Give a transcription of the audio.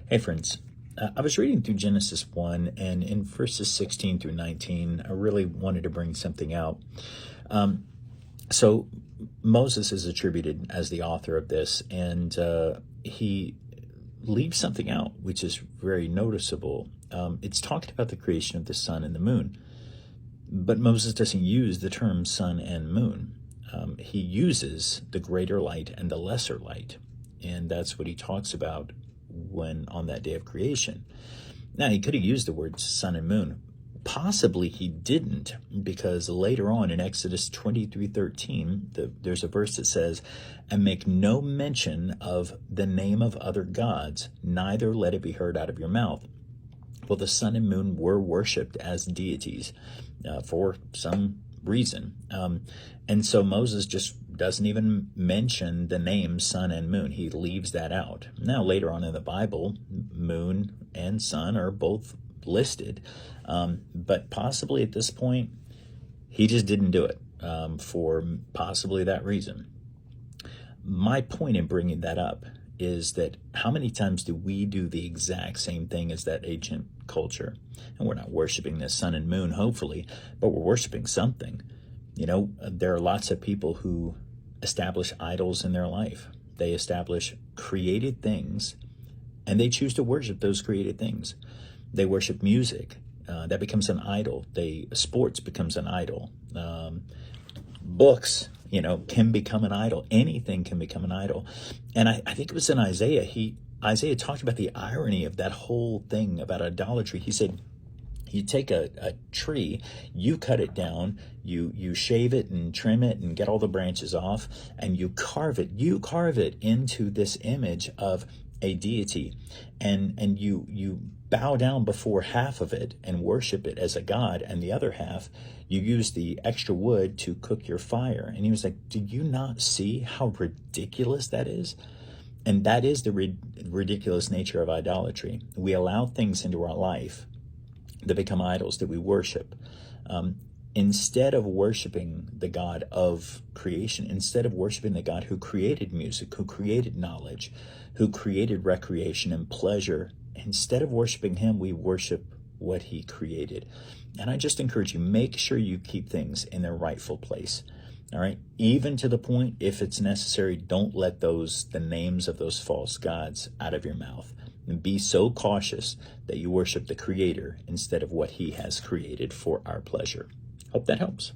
Hey friends, I was reading through Genesis 1, and in verses 16 through 19, I really wanted to bring something out. So Moses is attributed as the author of this, and he leaves something out, which is very noticeable. It's talking about the creation of the sun and the moon, but Moses doesn't use the term sun and moon. He uses the greater light and the lesser light, and that's what he talks about when on that day of creation. Now, he could have used the words sun and moon. Possibly he didn't, because later on in Exodus 23:13, there's a verse that says, "And make no mention of the name of other gods, neither let it be heard out of your mouth." Well, the sun and moon were worshipped as deities for some reason. And so Moses just doesn't even mention the name sun and moon. He leaves that out. Now, later on in the Bible, moon and sun are both listed. But possibly at this point, he just didn't do it for possibly that reason. My point in bringing that up is that how many times do we do the exact same thing as that ancient culture? And we're not worshiping the sun and moon, hopefully, but we're worshiping something. You know, there are lots of people who establish idols in their life. They establish created things, and they choose to worship those created things. They worship music. That becomes an idol. Sports becomes an idol. Books, can become an idol. Anything can become an idol. And I think it was in Isaiah. Isaiah talked about the irony of that whole thing about idolatry. He said, you take a tree, you cut it down, you shave it and trim it and get all the branches off, and you carve it into this image of a deity, and you bow down before half of it and worship it as a god, and the other half you use the extra wood to cook your fire. And he was like, do you not see how ridiculous that is? And that is the ridiculous nature of idolatry. We allow things into our life that become idols that we worship. Instead of worshiping the God of creation, instead of worshiping the God who created music, who created knowledge, who created recreation and pleasure, instead of worshiping him, we worship what he created. And I just encourage you, make sure you keep things in their rightful place. All right. Even to the point, if it's necessary, don't let the names of those false gods out of your mouth. And be so cautious that you worship the Creator instead of what he has created for our pleasure. Hope that helps.